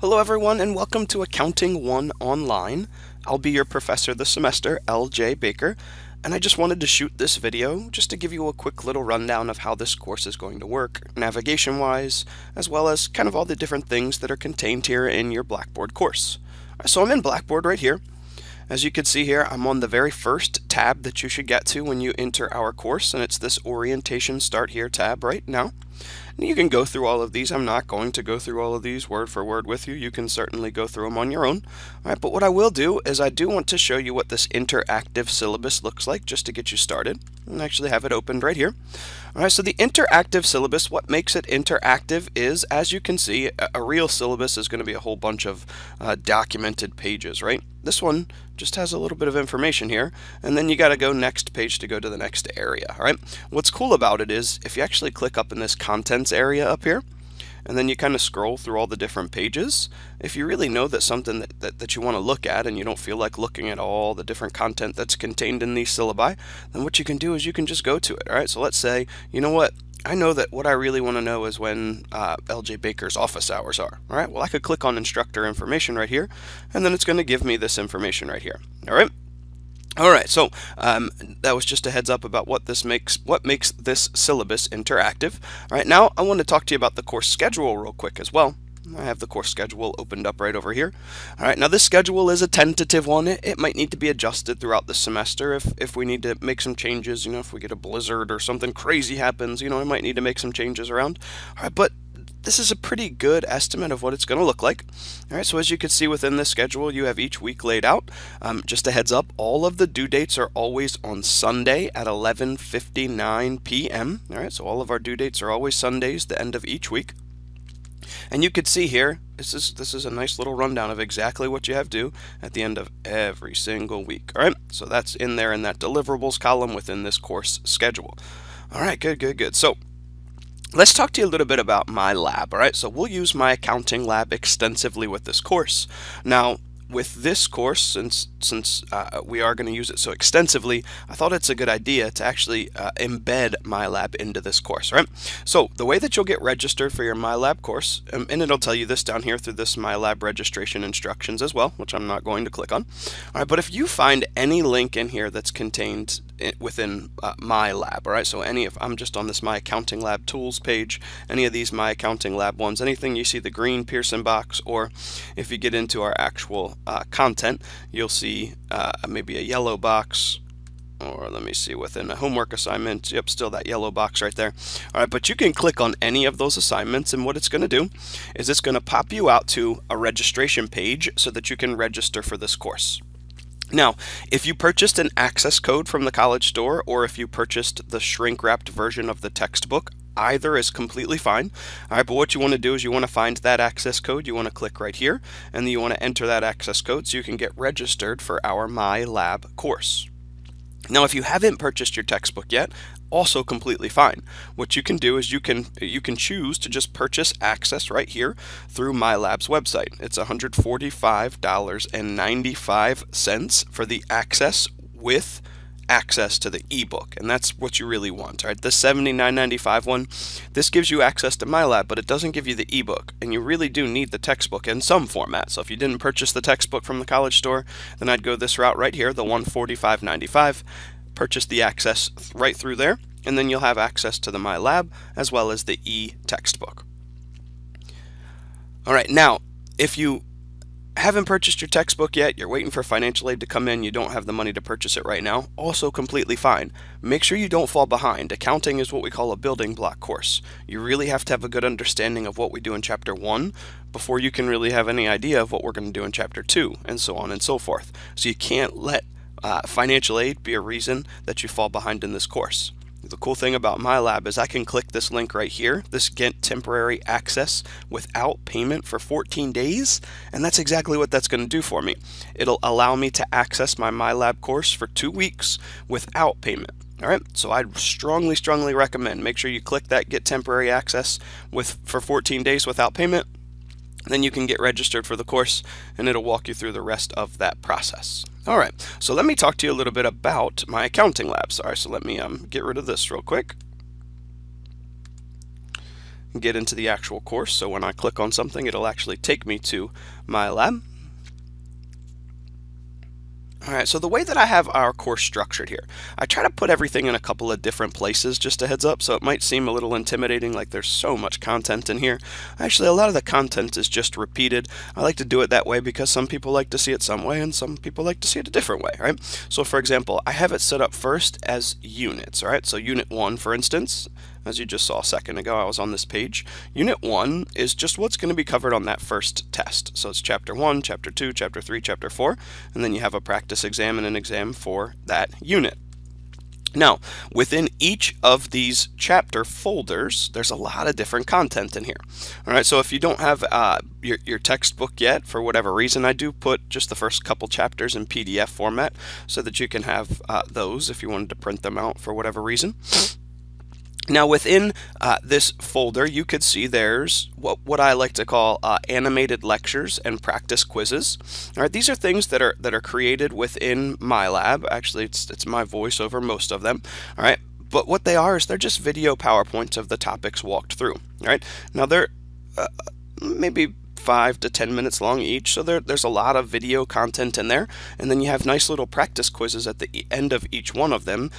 Hello everyone and welcome to Accounting 1 Online. I'll be your professor this semester, L.J. Baker, and I just wanted to shoot this video just to give you a quick little rundown of how this course is going to work, navigation-wise, as well as kind of all the different things that are contained here in your Blackboard course. So I'm in Blackboard right here. As you can see here, I'm on the very first tab that you should get to when you enter our course, and it's this Orientation Start Here tab right now. And you can go through all of these. I'm not going to go through all of these word for word with you. You can certainly go through them on your own. All right, but what I will do is I do want to show you what this interactive syllabus looks like just to get you started. And actually have it opened right here. All right, so the interactive syllabus, what makes it interactive is, as you can see, a real syllabus is going to be a whole bunch of documented pages, right? This one just has a little bit of information here, and then you got to go next page to go to the next area. All right, what's cool about it is if you actually click up in this contents area up here, and then you kind of scroll through all the different pages, if you really know that something that you want to look at and you don't feel like looking at all the different content that's contained in these syllabi, then what you can do is you can just go to it. All right, so let's say, you know what, I know that what I really want to know is when L.J. Baker's office hours are. All right, well, I could click on instructor information right here, and then it's going to give me this information right here. All right. Alright, so that was just a heads up about what makes this syllabus interactive. Alright, now I want to talk to you about the course schedule real quick as well. I have the course schedule opened up right over here. Alright, now this schedule is a tentative one. It might need to be adjusted throughout the semester if we need to make some changes. You know, if we get a blizzard or something crazy happens, you know, I might need to make some changes around. Alright, but this is a pretty good estimate of what it's going to look like. All right, so as you can see within this schedule, you have each week laid out. Just a heads up, all of the due dates are always on Sunday at 11:59 p.m. All right, so all of our due dates are always Sundays, the end of each week. And you could see here, this is a nice little rundown of exactly what you have due at the end of every single week. All right, so that's in there in that deliverables column within this course schedule. All right, good. So let's talk to you a little bit about my lab. All right, so we'll use my accounting lab extensively with this course. Now, with this course, since we are going to use it so extensively, I thought it's a good idea to actually embed MyLab into this course, right? So the way that you'll get registered for your MyLab course, and it'll tell you this down here through this MyLab registration instructions as well, which I'm not going to click on. All right, but if you find any link in here that's contained within MyLab, all right, so I'm just on this My Accounting Lab tools page, any of these My Accounting Lab ones, anything you see the green Pearson box, or if you get into our actual content, you'll see maybe a yellow box, or let me see, within a homework assignment, yep, still that yellow box right there. All right, but you can click on any of those assignments, and what it's going to do is it's going to pop you out to a registration page so that you can register for this course. Now, if you purchased an access code from the college store, or if you purchased the shrink-wrapped version of the textbook, either is completely fine. All right, but what you want to do is you want to find that access code. You want to click right here, and then you want to enter that access code so you can get registered for our MyLab course. Now, if you haven't purchased your textbook yet, also completely fine. What you can do is you can choose to just purchase access right here through MyLab's website. It's $145.95 for the access with access to the ebook, and that's what you really want. All right, the $79.95 one, this gives you access to MyLab, but it doesn't give you the ebook, and you really do need the textbook in some format. So if you didn't purchase the textbook from the college store, then I'd go this route right here, the $145.95, purchase the access right through there, and then you'll have access to the MyLab as well as the e-textbook. All right, now if you haven't purchased your textbook yet, you're waiting for financial aid to come in, you don't have the money to purchase it right now, also completely fine. Make sure you don't fall behind. Accounting is what we call a building block course. You really have to have a good understanding of what we do in Chapter 1 before you can really have any idea of what we're going to do in Chapter 2, and so on and so forth. So you can't let financial aid be a reason that you fall behind in this course. The cool thing about MyLab is I can click this link right here, this get temporary access without payment for 14 days, and that's exactly what that's going to do for me. It'll allow me to access my MyLab course for 2 weeks without payment. All right, so I'd strongly recommend make sure you click that get temporary access for 14 days without payment. Then you can get registered for the course, and it'll walk you through the rest of that process. All right, so let me talk to you a little bit about my accounting lab. Sorry, so let me get rid of this real quick. get into the actual course. So when I click on something, it'll actually take me to my lab. Alright, so the way that I have our course structured here, I try to put everything in a couple of different places, just a heads up, so it might seem a little intimidating, like there's so much content in here. Actually, a lot of the content is just repeated. I like to do it that way because some people like to see it some way and some people like to see it a different way, right? So for example, I have it set up first as units, alright? So unit 1, for instance, as you just saw a second ago, I was on this page. Unit 1 is just what's going to be covered on that first test. So it's Chapter 1, Chapter 2, Chapter 3, Chapter 4, and then you have a practice exam and an exam for that unit. Now, within each of these chapter folders, there's a lot of different content in here. All right, so if you don't have your textbook yet, for whatever reason, I do put just the first couple chapters in PDF format so that you can have those if you wanted to print them out for whatever reason. Now within this folder, you could see there's what I like to call animated lectures and practice quizzes. All right, these are things that are created within my lab. Actually, it's my voice over most of them. All right, but what they are is they're just video PowerPoints of the topics walked through. All right, now they're maybe 5 to 10 minutes long each, so there's a lot of video content in there, and then you have nice little practice quizzes at the end of each one of them,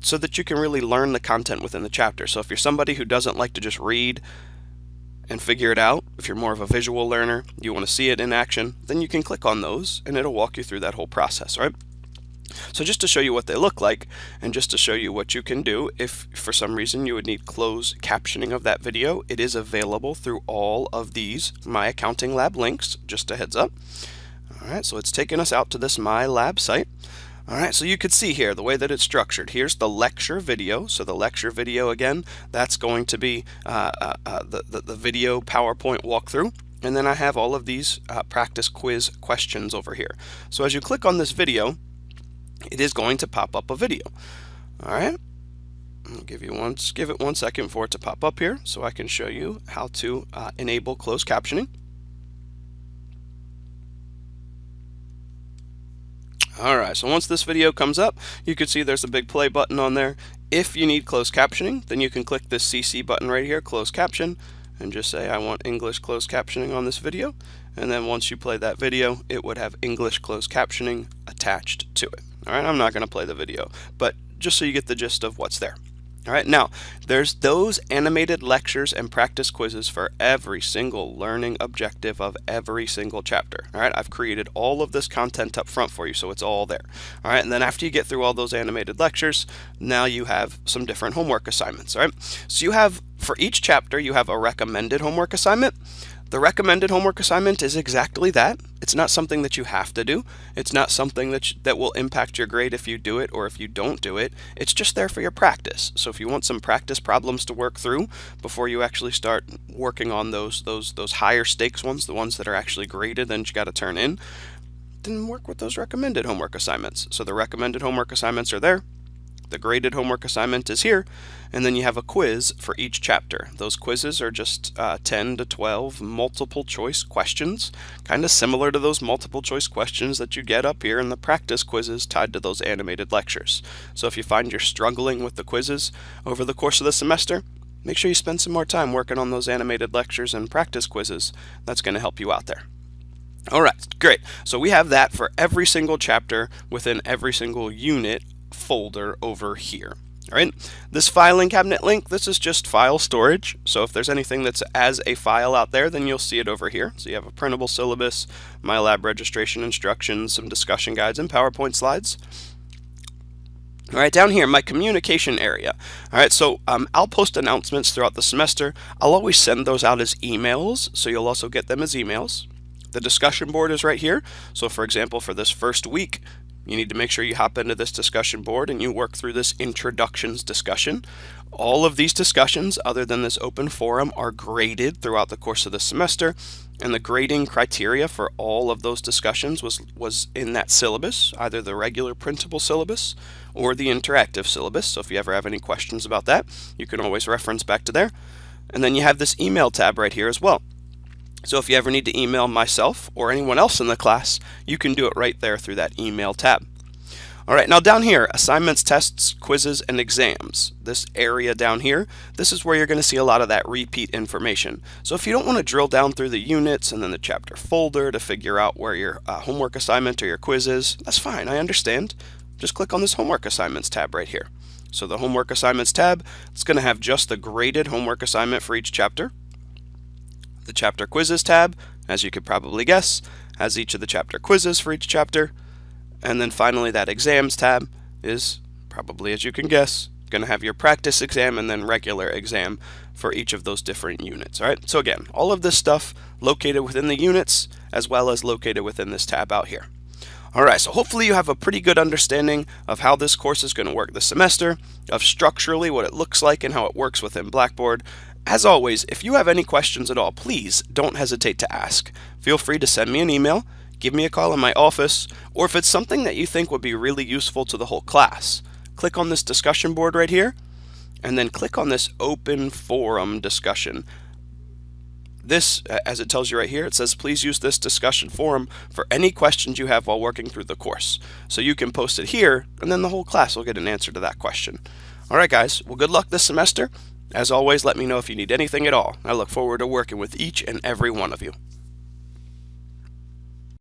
so that you can really learn the content within the chapter. So if you're somebody who doesn't like to just read and figure it out, if you're more of a visual learner, you want to see it in action, then you can click on those and it'll walk you through that whole process, right? So just to show you what they look like, and just to show you what you can do if for some reason you would need closed captioning of that video, it is available through all of these My Accounting Lab links, just a heads up. Alright, so it's taken us out to this My Lab site. Alright, so you could see here the way that it's structured. Here's the lecture video. So the lecture video, again, that's going to be the video PowerPoint walkthrough. And then I have all of these practice quiz questions over here. So as you click on this video, it is going to pop up a video. Alright, I'll give it 1 second for it to pop up here so I can show you how to enable closed captioning. Alright, so once this video comes up, you can see there's a big play button on there. If you need closed captioning, then you can click this CC button right here, closed caption, and just say I want English closed captioning on this video. And then once you play that video, it would have English closed captioning attached to it. Alright, I'm not going to play the video, but just so you get the gist of what's there. Alright, now, there's those animated lectures and practice quizzes for every single learning objective of every single chapter. Alright, I've created all of this content up front for you, so it's all there. Alright, and then after you get through all those animated lectures, now you have some different homework assignments. Alright, so you have, for each chapter, you have a recommended homework assignment. The recommended homework assignment is exactly that. It's not something that you have to do. It's not something that will impact your grade if you do it or if you don't do it. It's just there for your practice. So if you want some practice problems to work through before you actually start working on those higher stakes ones, the ones that are actually graded and you got to turn in, then work with those recommended homework assignments. So the recommended homework assignments are there. The graded homework assignment is here, and then you have a quiz for each chapter. Those quizzes are just 10 to 12 multiple choice questions, kind of similar to those multiple choice questions that you get up here in the practice quizzes tied to those animated lectures. So if you find you're struggling with the quizzes over the course of the semester, make sure you spend some more time working on those animated lectures and practice quizzes. That's going to help you out there. Alright, great. So we have that for every single chapter within every single unit folder over here. Alright, this filing cabinet link, this is just file storage. So if there's anything that's as a file out there, then you'll see it over here. So you have a printable syllabus, my lab registration instructions, some discussion guides, and PowerPoint slides. Alright, down here, my communication area. Alright, so I'll post announcements throughout the semester. I'll always send those out as emails, so you'll also get them as emails. The discussion board is right here. So for example, for this first week, you need to make sure you hop into this discussion board and you work through this introductions discussion. All of these discussions, other than this open forum, are graded throughout the course of the semester, and the grading criteria for all of those discussions was in that syllabus, either the regular printable syllabus or the interactive syllabus. So if you ever have any questions about that, you can always reference back to there. And then you have this email tab right here as well. So if you ever need to email myself or anyone else in the class, you can do it right there through that email tab. All right, now down here, assignments, tests, quizzes, and exams. This area down here, this is where you're going to see a lot of that repeat information. So if you don't want to drill down through the units and then the chapter folder to figure out where your homework assignment or your quiz is, that's fine, I understand. Just click on this homework assignments tab right here. So the homework assignments tab, it's going to have just the graded homework assignment for each chapter. The chapter quizzes tab, as you could probably guess, has each of the chapter quizzes for each chapter. And then finally, that exams tab is probably, as you can guess, going to have your practice exam and then regular exam for each of those different units. All right. So again, all of this stuff located within the units as well as located within this tab out here. All right. So hopefully you have a pretty good understanding of how this course is going to work this semester, of structurally what it looks like and how it works within Blackboard. As always, if you have any questions at all, please don't hesitate to ask. Feel free to send me an email, give me a call in my office, or if it's something that you think would be really useful to the whole class, click on this discussion board right here, and then click on this open forum discussion. This, as it tells you right here, it says please use this discussion forum for any questions you have while working through the course. So you can post it here, and then the whole class will get an answer to that question. All right, guys, well, good luck this semester. As always, let me know if you need anything at all. I look forward to working with each and every one of you.